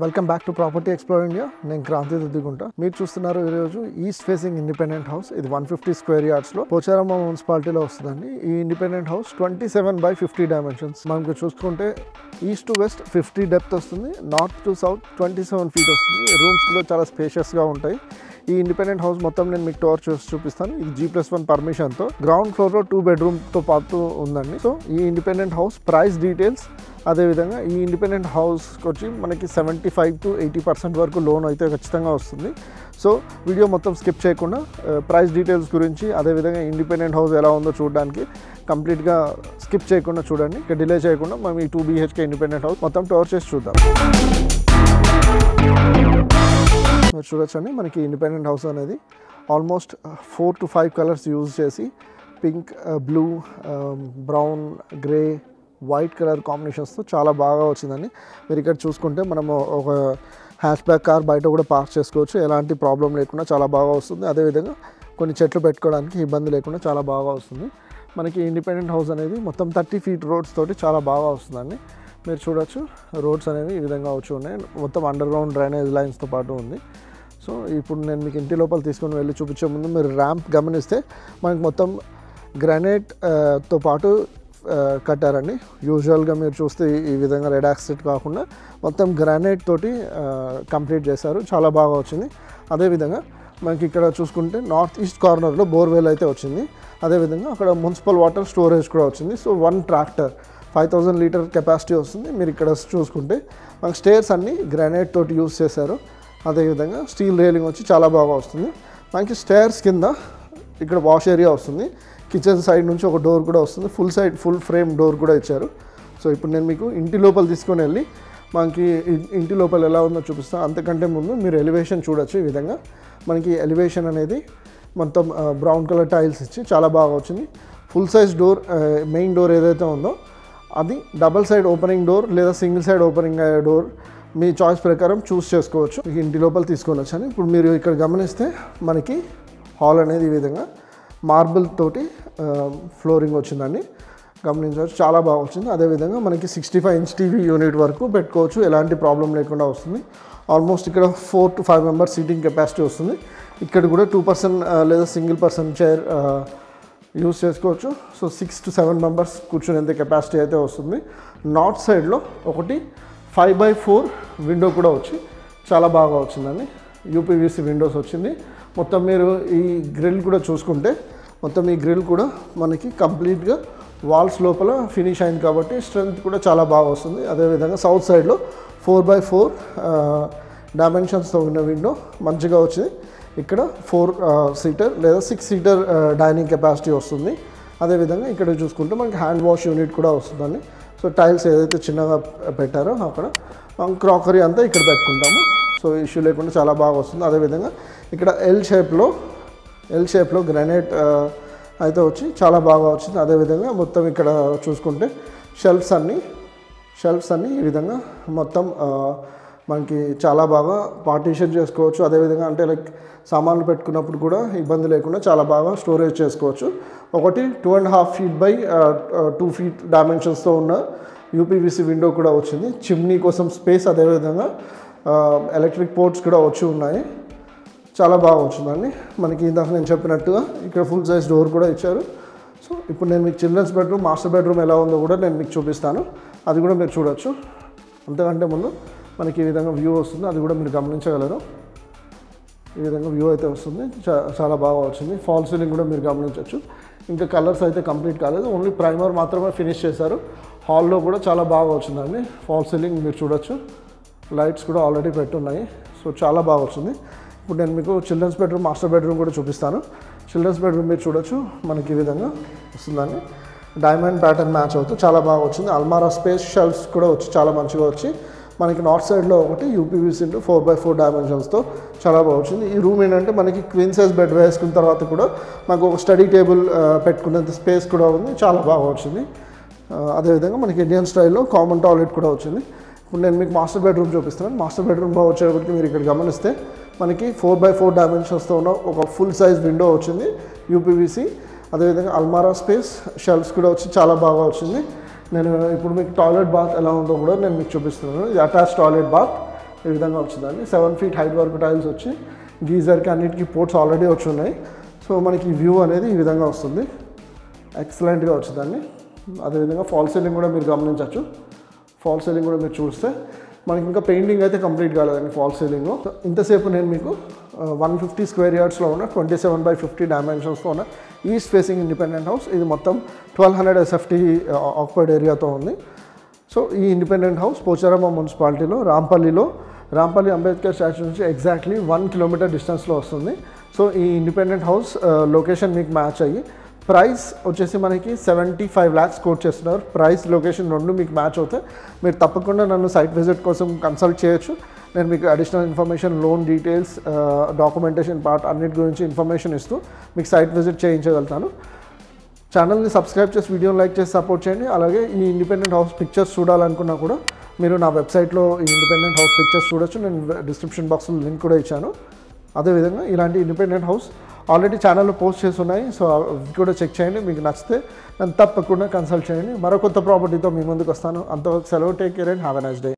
Welcome back to property explore India. నేను క్రాంతి దుద్దిగుంట. మీరు చూస్తున్నారు ఈరోజు ఈస్ట్ ఫేసింగ్ ఇండిపెండెంట్ హౌస్. ఇది 150 స్క్వేర్ యార్డ్స్లో పోచారమ్మ మున్సిపాలిటీలో వస్తుందండి. ఈ ఇండిపెండెంట్ హౌస్ 27/50 డైమెన్షన్స్. మనకు చూసుకుంటే ఈస్ట్ టు వెస్ట్ 50 డెప్త్ వస్తుంది, నార్త్ టు సౌత్ 27 ఫీట్ వస్తుంది. రూమ్స్ కూడా చాలా స్పేషియస్గా ఉంటాయి. ఈ ఇండిపెండెంట్ హౌస్ మొత్తం నేను మీకు టూర్ చేసి చూపిస్తాను. ఇది G+1 పర్మిషన్తో గ్రౌండ్ ఫ్లోర్లో 2 బెడ్రూమ్తో పాటు ఉందండి. సో ఈ ఇండిపెండెంట్ హౌస్ ప్రైస్ డీటెయిల్స్, అదేవిధంగా ఈ ఇండిపెండెంట్ హౌస్కి వచ్చి మనకి 75 to 80% వరకు లోన్ అయితే ఖచ్చితంగా వస్తుంది. సో వీడియో మొత్తం స్కిప్ చేయకుండా ప్రైస్ డీటెయిల్స్ గురించి, అదేవిధంగా ఇండిపెండెంట్ హౌస్ ఎలా ఉందో చూడడానికి కంప్లీట్గా స్కిప్ చేయకుండా చూడండి. ఇక డిలే చేయకుండా మనం ఈ 2 BHK ఇండిపెండెంట్ హౌస్ మొత్తం టూర్ చేసి చూద్దాం. మీరు చూడొచ్చండి, మనకి ఇండిపెండెంట్ హౌస్ అనేది ఆల్మోస్ట్ 4 to 5 కలర్స్ యూజ్ చేసి pink, blue, brown, grey, white colour కాంబినేషన్స్తో చాలా బాగా వచ్చిందండి. మీరు ఇక్కడ చూసుకుంటే మనము ఒక హ్యాచ్ బ్యాక్ కార్ బయట కూడా పార్క్ చేసుకోవచ్చు, ఎలాంటి ప్రాబ్లం లేకుండా చాలా బాగా వస్తుంది. అదేవిధంగా కొన్ని చెట్లు పెట్టుకోవడానికి ఇబ్బంది లేకుండా చాలా బాగా వస్తుంది. మనకి ఇండిపెండెంట్ హౌస్ అనేది మొత్తం 30 feet రోడ్స్ తోటి చాలా బాగా వస్తుందండి. మీరు చూడొచ్చు, రోడ్స్ అనేవి ఈ విధంగా వచ్చి ఉన్నాయి. మొత్తం అండర్ గ్రౌండ్ డ్రైనేజ్ లైన్స్తో పాటు ఉంది. సో ఇప్పుడు నేను మీకు ఇంటి లోపల తీసుకొని వెళ్ళి చూపించే ముందు మీరు ర్యాంప్ గమనిస్తే మనకి మొత్తం గ్రానైట్తో పాటు కట్టారండి. యూజువల్గా మీరు చూస్తే ఈ విధంగా రెడ్ యాక్సెట్ కాకుండా మొత్తం గ్రానైట్ తోటి కంప్లీట్ చేశారు, చాలా బాగా వచ్చింది. అదేవిధంగా మనకి ఇక్కడ చూసుకుంటే నార్త్ ఈస్ట్ కార్నర్లో బోర్వెల్ అయితే వచ్చింది. అదేవిధంగా అక్కడ మున్సిపల్ వాటర్ స్టోరేజ్ కూడా వచ్చింది. సో 1 ట్రాక్టర్ 5000 లీటర్ కెపాసిటీ వస్తుంది. మీరు ఇక్కడ చూసుకుంటే మనకి స్టేర్స్ అన్నీ గ్రానైట్ తోటి యూజ్ చేశారు. అదేవిధంగా స్టీల్ రైలింగ్ వచ్చి చాలా బాగా వస్తుంది. మనకి స్టేర్స్ కింద ఇక్కడ వాష్ ఏరియా వస్తుంది. కిచెన్ సైడ్ నుంచి ఒక డోర్ కూడా వస్తుంది. ఫుల్ ఫ్రేమ్ డోర్ కూడా ఇచ్చారు. సో ఇప్పుడు నేను మీకు ఇంటి లోపల తీసుకొని వెళ్ళి మనకి ఇంటి లోపల ఎలా ఉందో చూపిస్తాను. అంతకంటే ముందు మీరు ఎలివేషన్ చూడొచ్చు. ఈ విధంగా మనకి ఎలివేషన్ అనేది మొత్తం బ్రౌన్ కలర్ టైల్స్ ఇచ్చి చాలా బాగా వచ్చింది. Full size door, main door ఏదైతే ఉందో అది డబల్ సైడ్ ఓపెనింగ్ డోర్ లేదా సింగిల్ సైడ్ ఓపెనింగ్ డోర్ మీ చాయిస్ ప్రకారం చూస్ చేసుకోవచ్చు. ఇంటి లోపల తీసుకొని వచ్చాను. ఇప్పుడు మీరు ఇక్కడ గమనిస్తే మనకి హాల్ అనేది ఈ విధంగా మార్బుల్ తోటి ఫ్లోరింగ్ వచ్చిందండి, గమనించవచ్చు, చాలా బాగా వచ్చింది. అదేవిధంగా మనకి 65 inch టీవీ యూనిట్ వరకు పెట్టుకోవచ్చు, ఎలాంటి ప్రాబ్లం లేకుండా వస్తుంది. ఆల్మోస్ట్ ఇక్కడ 4 to 5 members సీటింగ్ కెపాసిటీ వస్తుంది. ఇక్కడ కూడా 2 person లేదా సింగిల్ పర్సన్ చైర్ యూజ్ చేసుకోవచ్చు. సో 6 to 7 members కూర్చునేంత కెపాసిటీ అయితే వస్తుంది. నార్త్ సైడ్లో ఒకటి 5/4 విండో కూడా వచ్చి చాలా బాగా వచ్చిందండి. UPVC విండోస్ వచ్చింది. మొత్తం మీరు ఈ గ్రిల్ కూడా చూసుకుంటే మొత్తం ఈ గ్రిల్ కూడా మనకి కంప్లీట్గా వాల్స్ లోపల ఫినిష్ అయింది కాబట్టి స్ట్రెంత్ కూడా చాలా బాగా వస్తుంది. అదేవిధంగా సౌత్ సైడ్లో 4/4 డైమెన్షన్స్తో ఉన్న విండో మంచిగా వచ్చింది. ఇక్కడ 4 seater లేదా 6 seater డైనింగ్ కెపాసిటీ వస్తుంది. అదేవిధంగా ఇక్కడ చూసుకుంటే మనకి హ్యాండ్ వాష్ యూనిట్ కూడా వస్తుందండి. సో టైల్స్ ఏదైతే చిన్నగా పెట్టారో అక్కడ క్రాకరీ అంతా ఇక్కడ పెట్టుకుంటాము. సో ఇష్యూ లేకుండా చాలా బాగా వస్తుంది. అదేవిధంగా ఇక్కడ ఎల్ షేప్లో గ్రానైట్ అయితే వచ్చి చాలా బాగా వచ్చింది. అదేవిధంగా మొత్తం ఇక్కడ చూసుకుంటే షెల్ఫ్స్ అన్నీ ఈ విధంగా మొత్తం మనకి చాలా బాగా పార్టీషన్ చేసుకోవచ్చు. అదేవిధంగా అంటే లైక్ సామాన్లు పెట్టుకున్నప్పుడు కూడా ఇబ్బంది లేకుండా చాలా బాగా స్టోరేజ్ చేసుకోవచ్చు. ఒకటి 2.5 feet by 2 feet డైమెన్షన్స్తో ఉన్న UPVC విండో కూడా వచ్చింది. చిమ్నీ కోసం స్పేస్, అదేవిధంగా ఎలక్ట్రిక్ పోర్ట్స్ కూడా వచ్చి ఉన్నాయి. చాలా బాగా వచ్చిందండి. మనకి ఇందాక నేను చెప్పినట్టుగా ఇక్కడ ఫుల్ సైజ్ డోర్ కూడా ఇచ్చారు. సో ఇప్పుడు నేను మీకు చిల్డ్రన్స్ బెడ్రూమ్, మాస్టర్ బెడ్రూమ్ ఎలా ఉందో కూడా నేను మీకు చూపిస్తాను. అది కూడా మీరు చూడొచ్చు. అంతకంటే ముందు మనకి ఈ విధంగా వ్యూ వస్తుంది, అది కూడా మీరు గమనించగలరు. ఈ విధంగా వ్యూ అయితే వస్తుంది, చాలా బాగా వచ్చింది. ఫాల్ సీలింగ్ కూడా మీరు గమనించవచ్చు. ఇంకా కలర్స్ అయితే కంప్లీట్ కాలేదు, ఓన్లీ ప్రైమర్ మాత్రమే ఫినిష్ చేశారు. హాల్లో కూడా చాలా బాగా వచ్చిందండి. ఫాల్ సీలింగ్ మీరు చూడొచ్చు, లైట్స్ కూడా ఆల్రెడీ పెట్టున్నాయి. సో చాలా బాగా వచ్చింది. ఇప్పుడు నేను మీకు చిల్డ్రన్స్ బెడ్రూమ్, మాస్టర్ బెడ్రూమ్ కూడా చూపిస్తాను. చిల్డ్రన్స్ బెడ్రూమ్ మీరు చూడొచ్చు, మనకి ఈ విధంగా వస్తుందండి. డైమండ్ ప్యాటర్న్ మ్యాచ్ అవుతూ చాలా బాగా వచ్చింది. అల్మారా స్పేస్, షెల్ఫ్స్ కూడా వచ్చి చాలా మంచిగా వచ్చి మనకి నార్త్ సైడ్లో ఒకటి UPVC 4/4 డైమెన్షన్స్తో చాలా బాగా వచ్చింది. ఈ రూమ్ ఏంటంటే మనకి క్వీన్ సైజ్ బెడ్ వేసుకున్న తర్వాత కూడా మనకు ఒక స్టడీ టేబుల్ పెట్టుకునేంత స్పేస్ కూడా ఉంది, చాలా బాగా వచ్చింది. అదేవిధంగా మనకి ఇండియన్ స్టైల్లో కామన్ టాయిలెట్ కూడా వచ్చింది. ఇప్పుడు నేను మీకు మాస్టర్ బెడ్రూమ్ చూపిస్తున్నాను. మాస్టర్ బెడ్రూమ్లో వచ్చేటప్పటికి మీరు ఇక్కడ గమనిస్తే మనకి 4/4 డైమెన్షన్స్తో ఉన్న ఒక ఫుల్ సైజ్ విండో వచ్చింది UPVC. అదేవిధంగా అల్మారా స్పేస్, షెల్ఫ్స్ కూడా వచ్చి చాలా బాగా వచ్చింది. నేను ఇప్పుడు మీకు టాయిలెట్ బాత్ ఎలా ఉందో కూడా నేను మీకు చూపిస్తున్నాను. ఇది అటాచ్ టాయిలెట్ బాత్. ఈ విధంగా వచ్చిందండి. 7 feet హైట్ వరకు టైల్స్ వచ్చి గీజర్కి అన్నిటికీ పోర్ట్స్ ఆల్రెడీ వచ్చి ఉన్నాయి. సో మనకి వ్యూ అనేది ఈ విధంగా వస్తుంది, ఎక్సలెంట్గా వచ్చిందండి. అదేవిధంగా ఫాల్ సీలింగ్ కూడా మీరు గమనించవచ్చు. ఫాల్ సీలింగ్ కూడా మీరు చూస్తే మనకి ఇంకా పెయింటింగ్ అయితే కంప్లీట్ కాలేదండి ఫాల్ సీలింగ్. ఇంతసేపు నేను మీకు 150 square yardsలో ఉన్న 27x50 డైమెన్షన్స్తో ఉన్న ఈస్ట్ ఫేసింగ్ ఇండిపెండెంట్ హౌస్. ఇది మొత్తం 1200 SFT ఆక్యుపైడ్ ఏరియాతో ఉంది. సో ఈ ఇండిపెండెంట్ హౌస్ పోచారమ్మ మున్సిపాలిటీలో రాంపల్లి అంబేద్కర్ స్టాచ్యూ నుంచి ఎగ్జాక్ట్లీ 1 kilometer డిస్టెన్స్లో వస్తుంది. సో ఈ ఇండిపెండెంట్ హౌస్ లొకేషన్ మీకు మ్యాచ్ అయ్యి ప్రైస్ వచ్చేసి మనకి 75 lakhs కోట్ చేస్తున్నారు. ప్రైస్ లొకేషన్ రెండు మీకు మ్యాచ్ అవుతాయి. మీరు తప్పకుండా నన్ను సైట్ విజిట్ కోసం కన్సల్ట్ చేయొచ్చు. నేను మీకు additional information, loan details, documentation part అన్నిటి గురించి ఇన్ఫర్మేషన్ ఇస్తూ మీకు సైట్ విజిట్ చేయించగలుగుతాను. ఛానల్ని సబ్స్క్రైబ్ చేసి వీడియోని లైక్ చేసి సపోర్ట్ చేయండి. అలాగే ఈ ఇండిపెండెంట్ హౌస్ పిక్చర్స్ చూడాలనుకున్నా కూడా మీరు నా వెబ్సైట్లో ఈ ఇండిపెండెంట్ హౌస్ పిక్చర్స్ చూడొచ్చు. నేను డిస్క్రిప్షన్ బాక్స్లో లింక్ కూడా ఇచ్చాను. అదేవిధంగా ఇలాంటి ఇండిపెండెంట్ హౌస్ ఆల్రెడీ ఛానల్లో పోస్ట్ చేసి ఉన్నాయి. సో అవి కూడా చెక్ చేయండి. మీకు నచ్చితే నన్ను తప్పకుండా కన్సల్ట్ చేయండి. మరో కొత్త ప్రాపర్టీతో మీ ముందుకు వస్తాను. అంతవరకు సెలవు. Take care and have a nice day.